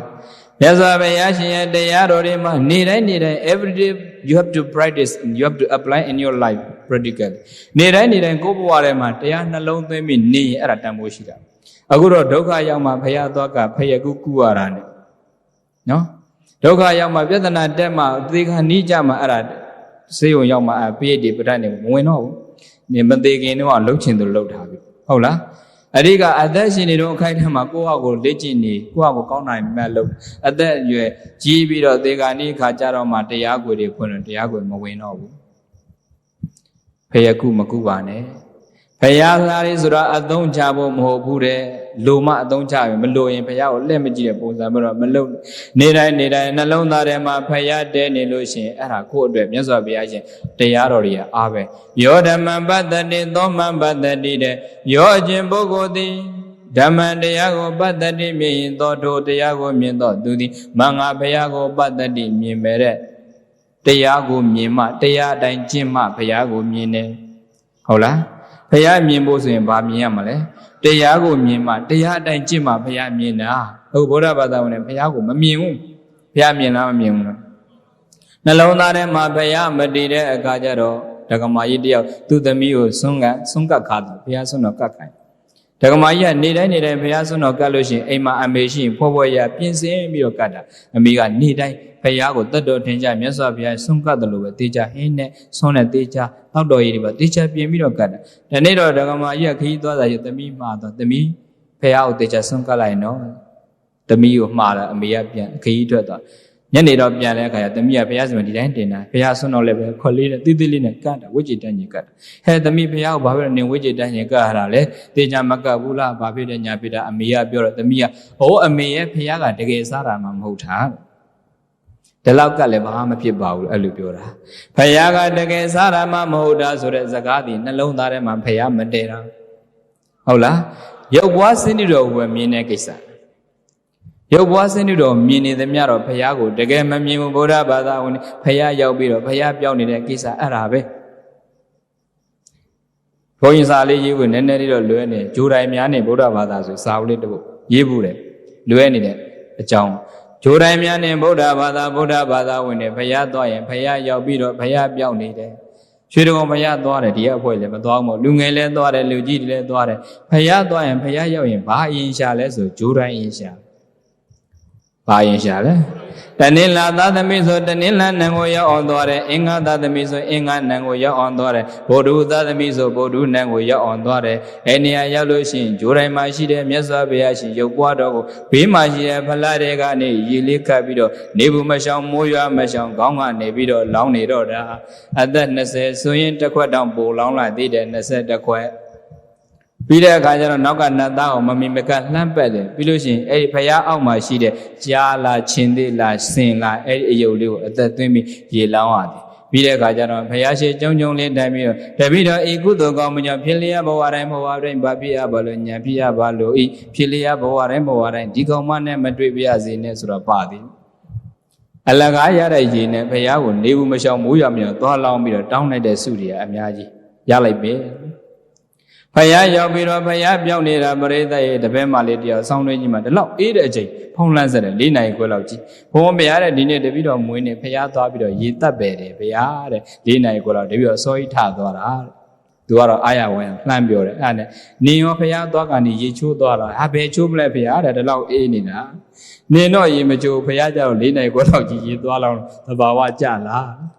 မြတ်စွာဘုရားရှင်ရဲ့တရားတော်တွေမှာနေတိုင်း every day you have to practice and you have to apply in your life practically နေတိုင်းကိုယ့်ဘဝထဲမှာတရားနှလုံးသွင်းပြီးနေရင်အဲ့ဒါတန်ဖိုးရှိတာအခုတော့ဒုက္ခရောက်မှဘုရားသွားကဖယကုကူရတာနဲ့နော်ဒုက္ခရောက်မှပြဿနာတက်မှသေခါနီးကြမှအဲ့ဒါစေုံရောက်မှပိဋိပဋ္ဌာန်နေမဝင်တော့ဘူးနေမသေးခင်တော့လှုပ်ချင်သူလှုပ်ထားပြီဟုတ်လားအဓိကအသက်ရှင်နေတော့အခိုက်အတန့်မှာကိုယ့်ဟာကိုလေ့ကျင့်နေကိုယ့်ဟာကိုကောင်းနိုင်မှလို့အသက်အရွယ်ကြီးပြီးတော့သေခါနီးခါကြတော့မှတရားကိုယ်တွေဖွင့်လို့တရားကိုယ်မဝင်တော့ဘူးဖယကုမကုပါနဲ့ဘုရားသားလေးဆိုတော့အသုံးချဖို့မဟုတ်ဘူးတဲ့လိုမှအသုံးချပြီမလိုရင်ဘုရားကိုလက်မကြည့်တဲ့ပုံစံမျိုးတော့မလုပ်နေတိုင်းနှလုံးသားထဲမှာဘုရားတဲနေလို့ရှိရင်အဲ့ဒါကိုယ့်အတွက်မြတ်စွာဘုရားရှင်တရားတော်တွေကအားပဲယောဓမ္မပတ္တိသောမပတ္တိတဲ့ယောအခြင်းပုဂ္ဂိုလ်သည်ဓမ္မတရားကိုပတ္တိမြင်ရင်သောထိုတရားကိုမြင်တော့သူသည်မင်္ဂဘုရားကိုပတ္တိမြင်မဲ့တဲ့တရားကိုမြင်မှတရားအတိုင်းကျင့်မှဘုရားကိုမြင်တယ်ဟုတ်လားဘုရားမြင်ဖို့ဆိုရင်ဗာမြင်ရမှာလဲတရားကိုမြင်မှတရားအတိုင်းကျင့်မှဘုရားမြင်တာဟုတ်ဗုဒ္ဓဘာသာဝင်လည်းဘုရားကိုမမြင်ဘူးဘုရားမြင်လားမမြင်ဘူးလားနှလုံးသားထဲမှာဘုရားမတည်တဲ့အခါကျတော့ဒကမာကြီးတယောက်သူ့သမီးကိုဆွန့်ကပ်ခါတယ်ဘုရားဆွန့်တော်ကတ်ခိုင်းဒကမာကြီးကနေတိုင်းဘုရားဆွန့်တော်ကတ်လို့ရှိရင်အိမ်မှာအမေရှိရင်ဖွားဖွားရပြင်ဆင်ပြီးတော့ကတ်တာအမေကနေတိုင်းဘုရားကိုတတ်တော်ထင်ကြမြတ်စွာဘုရားဆွန့်ကတ်တယ်လို့ပဲတေချာဟင်းနဲ့ဆွန့်နဲ့တေချာနောက်တော်ကြီးတွေပါတေချာပြင်ပြီးတော့ကတ်တယ်ဒီနေ့တော့ဒကမာကြီးကခရီးသွားတာရသမီးမှာတော့သမီးဘုရားကိုတေချာဆွန့်ကတ်လိုက်နော်သမီးကိုမှားတာအမေကပြန်ခရီးထွက်သွားညနေတော့ပြန်လဲအခါကျသမီးကဘုရားစီမံဒီတိုင်းတင်တာဘုရားဆွန့်တော်လည်းပဲခွက်လေးနဲ့တိတိလေးနဲ့ကတ်တာဝိจิတန်းကြီးကတ်ဟဲ့သမီးဘုရားကိုဘာဖြစ်လို့နင်ဝိจิတန်းကြီးကတ်ရတာလဲတေချာမကတ်ဘူးလားဘာဖြစ်တဲ့ညာဖြစ်တာအမေကပြောတော့သမီးကဟိုအမေရဲ့ဘုရားကတကယ်စားတာမှမဟုတ်တာဒီလောက်ကလည်းဘာမှမဖြစ်ပါဘူးအဲ့လိုပြောတာဘုရားကတကယ်စားတာမှမဟုတ်တာဆိုတဲ့စကားဒီနှလုံးသားထဲမှာဘုရားမတည်တာဟုတ်လားရုပ်ဘွားစင်းတော်ကိုမြင်တဲ့ကိစ္စရုပ်ဘွားစင်းတော်မြင်နေသမျှတော့ဘုရားကိုတကယ်မမြင်ဘူးဗုဒ္ဓဘာသာဝင်ဘုရားရောက်ပြီးတော့ဘုရားပြောင်းနေတဲ့ကိစ္စအဲ့ဒါပဲဘုန်းကြီးစာလေးရေးဖို့နည်းနည်းလေးတော့လွဲနေဂျိုတိုင်းများနေဗုဒ္ဓဘာသာဆိုစာအုပ်လေးတစ်ပုဒ်ရေးဖို့တယ်လွဲနေတဲ့အကြောင်းဂျိုတိုင်းများနဲ့ဗုဒ္ဓဘာသာဝင်တွေဘုရားသွားရင်ဘုရားရောက်ပြီးတော့ဘုရားပြောင်းနေတယ် ရွှေတော်ဘုရားသွားတယ်ဒီအဖွဲ့လည်းမသွားဘူးမို့လူငယ်လည်းသွားတယ်လူကြီးတွေလည်းသွားတယ်ဘုရားသွားရင်ဘုရားရောက်ရင်ဘာအရင်ရှာလဲဆိုဂျိုးတိုင်းအရင်ရှာဘာအရင်ရှာလဲတဏိလာသာသမီဆိုတဏိလာနံကိုရောက်အောင်သွားတယ်အင်္ဂါသာသမီဆိုအင်္ဂါနံကိုရောက်အောင်သွားတယ်ဗုဒ္ဓသာသမီဆိုဗုဒ္ဓနံကိုရောက်အောင်သွားတယ်အဲ့နေရာရောက်လို့ရှိရင်ဂျိုးတိုင်းမှာရှိတဲ့မြတ်စွာဘုရားရှင်ရုပ်ပွားတော်ကိုဘေးမှာရှိတဲ့ဖလားတွေကနေရေလေးခတ်ပြီးတော့နေဘူးမရှောင်မိုးရွာမရှောင်ခေါင်းကနေပြီးတော့လောင်းနေတော့တာအသက်20ဆိုရင်တစ်ခွက်တောင်ပိုလောင်းလာသေးတယ်21ခွက်ပြီးတဲ့အခါကျတော့နောက်ကနတ်သားကိုမမီမကလှမ်းပက်တယ်ပြီးလို့ရှိရင်အဲ့ဒီဖရားအောက်မှာရှိတဲ့ကြားလားချင်းသေးလားစင်လားအဲ့ဒီအယုတ်လေးကိုအသက်သွင်းပြီးရေလောင်းရတယ်ပြီးတဲ့အခါကျတော့ဖရားရှိကျုံကျုံလေးတိုင်ပြီးတော့တပိတော့ဤကုသိုလ်ကောင်းမှုကြောင့်ဖြစ်လျက်ဘဝတိုင်းဘဝတိုင်းဗာပြရပါလို့ညာပြရပါလို့ဤဖြစ်လျက်ဘဝတိုင်းဘဝတိုင်းဒီကောင်မနဲ့မတွေ့ပြရစေနဲ့ဆိုတော့ပါသည်အလကားရတဲ့ရေနဲ့ဖရားကိုနေဘူးမရှောင်မိုးရမြောင်သွားလောင်းပြီးတော့တောင်းလိုက်တဲ့စုတွေအများကြီးရလိုက်ပြီဖယားရောက်ပြီးတော့ဖယားပြောင်းနေတာပရိသတ်ရဲ့တပည့်မလေးတယောက်ဆောင်းတွင်းကြီးမှာဒီလောက်အေးတဲ့အချိန်ဖုံးလန်းဆက်တယ်၄နိုင်ခွဲလောက်ကြီးဘုံဘုရားတဲ့ဒီနေ့တပည့်တော်မွေးနေဖယားသွားပြီးတော့ရေတက်ပဲတယ်ဘုရားတဲ့၄နိုင်ခွဲလောက်တပည့်တော်စောကြီးထသွားတာတဲ့သူကတော့အာရဝဲလှမ်းပြောတယ်အဲ့ဒါနဲ့နေရောဖယားသွားကနေရေချိုးသွားတာဘယ်ချိုးမလဲဖယားတဲ့ဒီလောက်အေးနေတာနေတော့ရေမချိုးဖယားကြောက်၄နိုင်ခွဲလောက်ကြီးရေသွားလောက်သဘာဝကြလား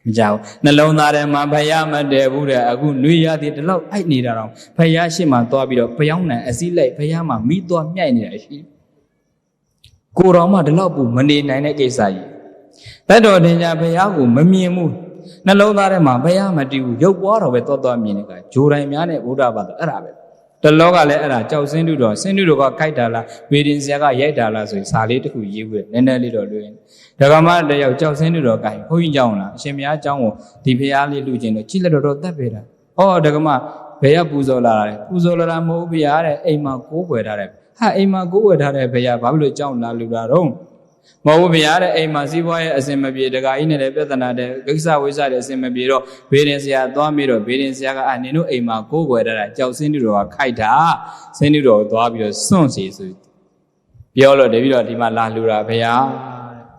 မကြောက်နှလုံးသားထဲမှာဖယားမတည်ဘူးတဲ့အခုနှွေရသည်ဒီလောက်အိုက်နေတာတော့ဖယားရှိမှသွားပြီးတော့ဖျောင်းနံအစည်းလိုက်ဖယားမှာမိသွားမြိုက်နေတာရှိကိုတော်မှဒီလောက်ပူမနေနိုင်တဲ့ကိစ္စကြီးတတ်တော်တင်ညာဖယားကိုမမြင်ဘူးနှလုံးသားထဲမှာဖယားမတည်ဘူးရုပ်ပွားတော်ပဲသွားမြင်နေကြဂျိုတိုင်းများနဲ့ဘုရားဘာသာအဲ့ဒါပဲတလောကလည်းအဲ့ဒါကြောက်စင်းတုတော်စင်းတုတော်ကခိုက်တာလားဝေဒင်ဆရာကရိုက်တာလားဆိုရင်စာလေးတစ်ခုရေးဘူးနည်းနည်းလေးတော့လွယ်ဒကမတယောက်ကြောက်စင်းတုတော်ကိုင်ဘုန်းကြီးကြောင်းလားအရှင်ဘုရားကြောင်းကိုဒီဖရားလေးလူချင်းတော့ကြည့်လက်တော်တတ်ပေတာဩဒကမဘယ်ကပူဇော်လာတယ်ပူဇော်လာတာမဟုတ်ဘုရားတဲ့အိမ်မှာကိုးကွယ်ထားတယ်ဟာအိမ်မှာကိုးကွယ်ထားတဲ့ဘုရားဘာဖြစ်လို့ကြောင်းလာလူတာတော့မဟုတ်ဘုရားတဲ့အိမ်မှာစီးပွားရေးအစင်မပြေတခါကြီးနဲ့လည်းပြဿနာတဲ့ကိစ္စဝိစ္စတွေအစင်မပြေတော့ဘေးရင်ဆရာသွားပြီးတော့ဘေးရင်ဆရာကနင်တို့အိမ်မှာကိုးကွယ်ထားတာကြောက်စင်းတူတော်ကခိုက်တာစင်းတူတော်ကိုသွားပြီးတော့စွန့်စီဆိုပြောလို့တပြီးတော့ဒီမှာလာလူတာဘုရာ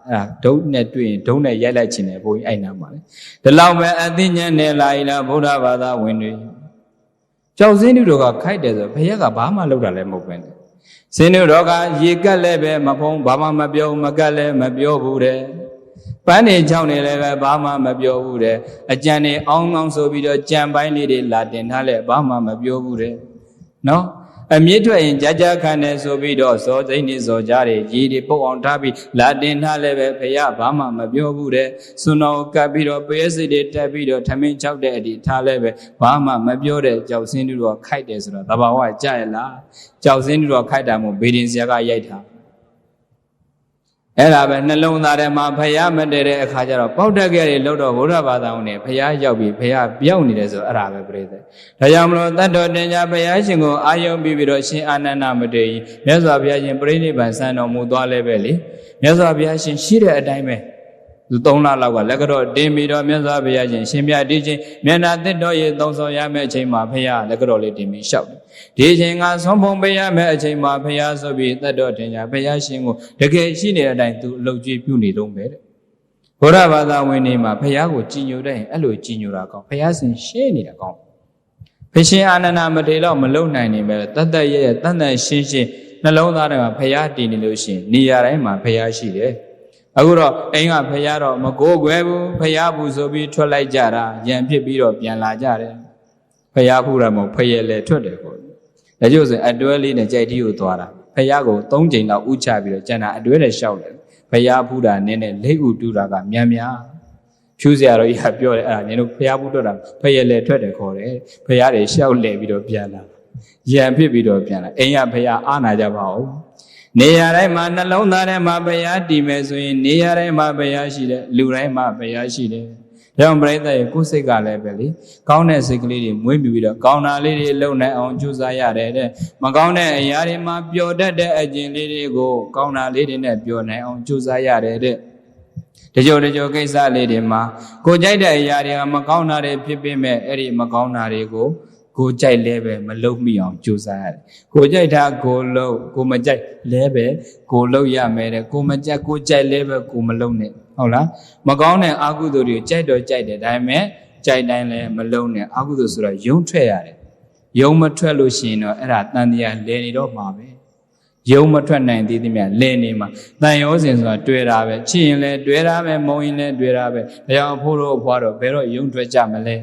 းအဲ့ဒါဒုတ်နဲ့တွေ့ရင်ဒုတ်နဲ့ရိုက်လိုက်ခြင်းတယ်ဘုန်းကြီးအဲ့နာမှာလေဒီလောက်ပဲအသိဉာဏ်နဲ့လာရင်လားဗုဒ္ဓဘာသာဝင်တွေကြောက်စင်းတူတော်ကခိုက်တယ်ဆိုဘုရားကဘာမှလုပ်တာလည်းမဟုတ်ပဲနဲ့စင်းတို့တော့ကရေကက်လည်းပဲမဖုံးဘာမှမပြောမကက်လည်းမပြောဘူးတဲ့ပန်းနေချောင်းနေလည်းပဲဘာမှမပြောဘူးတဲ့အကြံနေအောင်းအောင်းဆိုပြီးတော့ကြံပိုင်းလေးတွေလာတင်ထားလဲဘာမှမပြောဘူးတဲ့နော်အမြင့်ထွက်ရင်ကြာကြာခံနေဆိုပြီးတော့ဇောစိမ့်နေဇောကြတယ်ရေတွေပုတ်အောင်ထားပြီးလာတင်ထားလဲပဲဖယားဘာမှမပြောဘူးတဲ့စွန်းတော်ကပ်ပြီးတော့ပဲစိတ်တွေတက်ပြီးတော့ထမင်းချောက်တဲ့အထိထားလဲပဲဘာမှမပြောတဲ့ကြောက်စင်းတူတော့ခိုက်တယ်ဆိုတော့သဘာဝကြရလားကြောက်စင်းတူတော့ခိုက်တာမို့ဘေဒင်ဆရာကရိုက်တာအဲ့ဒါပဲနှလုံးသားထဲမှာဖယားမတည်တဲ့အခါကျတော့ပေါက်တက်ခဲ့တယ်လို့တော့ဗုဒ္ဓဘာသာဝင်တွေဖယားရောက်ပြီးဖယားပြောင်းနေတယ်ဆိုအဲ့ဒါပဲပြိတ္တဒါကြောင့်မလို့တတ်တော်တင်ညာဖယားရှင်ကိုအာယုံပြီးတော့ရှင်အာနန္ဒမတေကြီးမြတ်စွာဘုရားရှင်ပြိဋိဘံစံတော်မူသွားလဲပဲလေမြတ်စွာဘုရားရှင်ရှိတဲ့အတိုင်းပဲသူ3လလောက်ကလက်ကတော့တင်ပြီးတော့မြတ်စွာဘုရားရှင်ရှင်ပြဒီချင်းမျက်နာသစ်တော်ရေသုံးဆောင်ရမယ့်အချိန်မှာဖယားလက်ကတော့လေးတင်ပြီးလျှောက်ဒီချိန်ကဆုံးဖုံပေးရမယ့်အချိန်မှာဖယားဆိုပြီးတတ်တော်တင်ညာဖယားရှင်ကိုတကယ်ရှိနေတဲ့အတိုင်းသူအလုပ်ကြီးပြုနေတော့ပဲတဲ့ဘုရားဘာသာဝင်နေမှာဖယားကိုကြည်ညိုတဲ့ရင်အဲ့လိုကြည်ညိုတာကောင်းဖယားရှင်ရှင်းနေတာကောင်းဖရှင်အာနန္ဒမထေရတော့မလုံနိုင်နေပဲတတ်တတ်ရဲ့တန်တန်ရှင်းရှင်းနှလုံးသားထဲမှာဖယားတည်နေလို့ရှိရင်နေရာတိုင်းမှာဖယားရှိတယ်အခုတော့အိမ်ကဖယားတော့မကိုးကွယ်ဘူးဖယားဘူးဆိုပြီးထွက်လိုက်ကြတာရံဖြစ်ပြီးတော့ပြန်လာကြတယ်ဖယားဖူးတာမဟုတ်ဖယဲလေထွက်တယ်ပေါ့ဒါကြောင့်ဆိုအတွဲလေးနဲ့ကြိုက်တီးကိုသွားတာဖယားကို3ချိန်လောက်ဥချပြီးတော့ကျန်တာအတွဲနဲ့ရှောက်တယ်ဖယားဖူးတာနည်းနည်းလက်ဥတူတာကမြန်မြန်ဖြူစရာတော့ကြီးကပြောတယ်အဲ့ဒါနင်တို့ဖယားဖူးတော့တာဖယဲလေထွက်တယ်ခေါ်တယ်ဖယားတွေရှောက်လဲပြီးတော့ပြန်လာရံဖြစ်ပြီးတော့ပြန်လာအိမ်ကဖယားအားနာကြပါဦးနေရာတိုင်းမှာနှလုံးသားထဲမှာဘုရားတည်မယ်ဆိုရင်နေရာတိုင်းမှာဘုရားရှိတယ်လူတိုင်းမှာဘုရားရှိတယ်ဒါကြောင့်ပြိဿရဲ့ကိုယ်စိတ်ကလည်းပဲလေကောင်းတဲ့စိတ်ကလေးတွေမွေးမြူပြီးတော့ကောင်းတာလေးတွေလုံနိုင်အောင်ကြိုးစားရတယ်တဲ့မကောင်းတဲ့အရာတွေမှာပျော်တတ်တဲ့အကျင့်လေးတွေကိုကောင်းတာလေးတွေနဲ့ပျော်နိုင်အောင်ကြိုးစားရတယ်တဲ့တကြိုကိစ္စလေးတွေမှာကိုကြိုက်တဲ့အရာတွေကမကောင်းတာတွေဖြစ်ပေမဲ့အဲ့ဒီမကောင်းတာတွေကိုကိုကြိုက်လဲပဲမလုံမိအောင်ကြိုးစားရတယ်ကိုကြိုက်တာကိုလုံကိုမကြိုက်လဲပဲကိုလုံရမယ်တဲ့ကိုမကြိုက်ကိုကြိုက်လဲပဲကိုမလုံနဲ့ဟုတ်လားမကောင်းတဲ့အာဟုသူတွေကိုကြိုက်တော့ကြိုက်တယ်ဒါပေမဲ့ ကြိုက်တိုင်းလည်းမလုံးနဲ့အကုသိုလ်ဆိုတော့ယုံထွက်ရတယ်ယုံမထွက်လို့ရှိရင်တော့အဲ့ဒါတန်တရားလဲနေတော့မှာပဲယုံမထွက်နိုင်သေးသမျှလဲနေမှာတန်ရောစဉ်ဆိုတာတွေ့တာပဲချစ်ရင်လည်းတွေ့တာပဲမုံရင်လည်းတွေ့တာပဲဒါကြောင့်အဖိုးတို့အဖွားတော့ဘယ်တော့ယုံထွက်ကြမလဲ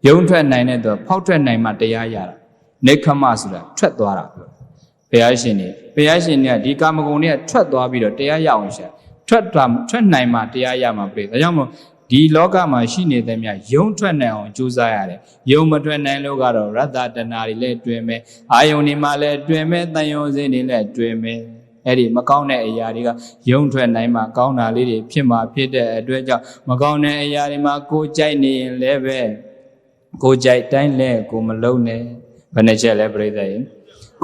ယုံထွက်နိုင်တဲ့တော့ဖောက်ထွက်နိုင်မှတရားရတာနေခမဆိုတာထွက်သွားတာပြောဘုရားရှင်ကဒီကာမဂုဏ်တွေကထွက်သွားပြီးတော့တရားရအောင်ရှာထွက်နိုင်မှတရားရမှာပြည့်ဒါကြောင့်မို့ဒီလောကမှာရှိနေတဲ့မြတ်ယုံထွက်နိုင်အောင်ကြိုးစားရတယ်ယုံမထွက်နိုင်လို့ကတော့ရတ္တတဏှာတွေလည်းတွင်မယ်အာယုန်တွေမှာလည်းတွင်မယ်တန်ယုံစင်းတွေလည်းတွင်မယ်အဲ့ဒီမကောင်းတဲ့အရာတွေကယုံထွက်နိုင်မှကောင်းတာလေးတွေဖြစ်မှာဖြစ်တဲ့အတွက်ကြောင့်မကောင်းတဲ့အရာတွေမှာကိုယ်ကြိုက်နေရင်လည်းပဲကိုယ်ကြိုက်တိုင်းလဲကိုမလုံးနဲ့ဘယ်နှချက်လဲပြိဿရေ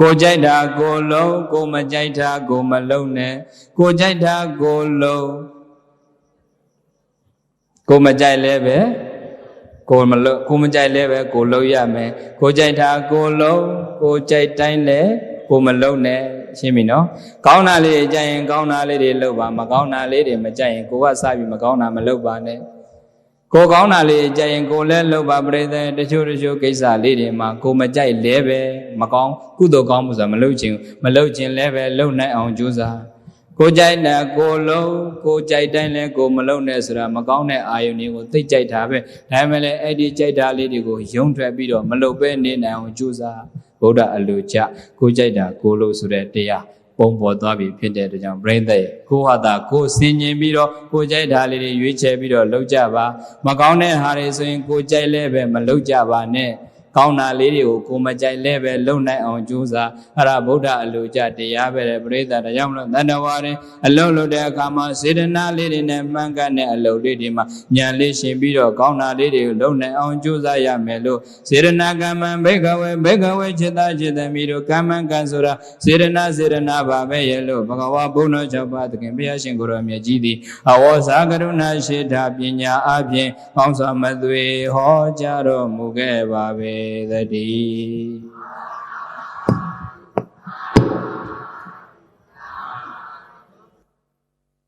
ကိုကြိုက်တာကိုလုံးကိုမကြိုက်တာကိုမလုံးနဲ့ကိုကြိုက်တာကိုလုံးကိုမကြိုက်လဲပဲကိုမကြိုက်လဲပဲကိုလုံးရမယ်ကိုကြိုက်တာကိုလုံးကိုကြိုက်တိုင်းလဲကိုမလုံးနဲ့ရှင်းပြီနော်ကောင်းတာလေးကြိုက်ရင်ကောင်းတာလေးတွေလုပ်ပါမကောင်းတာလေးတွေမကြိုက်ရင်ကိုကစပြီးမကောင်းတာမလုပ်ပါနဲ့ကိုကောင်းတာလေးကြိုက်ရင်ကိုလည်းလုပ်ပါပြိဿတချို့ကိစ္စလေးတွေမှာကိုမကြိုက်လဲပဲမကောင်းကုသိုလ်ကောင်းမှုဆိုတာမလုပ်ခြင်းလဲပဲလုပ်နိုင်အောင်ကြိုးစားကိုကြိုက်တာကိုလုံးကိုကြိုက်တိုင်းလဲကိုမလုံးနဲ့ဆိုတာမကောင်းတဲ့အာယုန်တွေကိုသိကြိုက်တာပဲဒါပေမဲ့လည်းအဲ့ဒီကြိုက်တာလေးတွေကိုယုံထွက်ပြီးတော့မလုပ်ပဲနေနိုင်အောင်ကြိုးစားဗုဒ္ဓအလိုကြကိုကြိုက်တာကိုလို့ဆိုတဲ့တရားပုံပေါ်သွားပြီဖြစ်တဲ့အတွက်ကြောင့်ပြိဿရဲ့ကိုဟာတာကိုစင်ကျင်ပြီးတော့ကိုကြိုက်တာလေးတွေရွေးချယ်ပြီးတော့လုပ်ကြပါမကောင်းတဲ့ဟာတွေဆိုရင်ကိုကြိုက်လဲပဲမလုပ်ကြပါနဲ့ကောင်းတာလေးတွေကိုကိုမကြိုက်လဲပဲလုံနိုင်အောင်ကြိုးစားအဲ့ဒါဗုဒ္ဓအလိုကြတရားပဲလေပရိသတ်ဒါကြောင့်မလို့တဏ္ဍဝါရင်အလုံးလို့တဲ့အခါမှာစေတနာလေးတွေနဲ့မှန်ကန်တဲ့အလုပ်လေးတွေမှာဉာဏ်လေးရှင်ပြီးတော့ကောင်းတာလေးတွေကိုလုံနိုင်အောင်ကြိုးစားရမယ်လို့စေတနာကမ္မံဘိကဝေจิตจิตမိတို့ကမ္မံကံဆိုတာစေတနာပါပဲရဲ့လို့ဘဂဝါဘုန်းတော်၆ပါးသခင်ဘုရားရှင်ကိုရောမြတ်ကြီးသည်အဝေါစာကရုဏာရှိတာပညာအပြင်ပေါင်းစွာမသွေဟောကြားတော်မူခဲ့ပါပဲသတည်း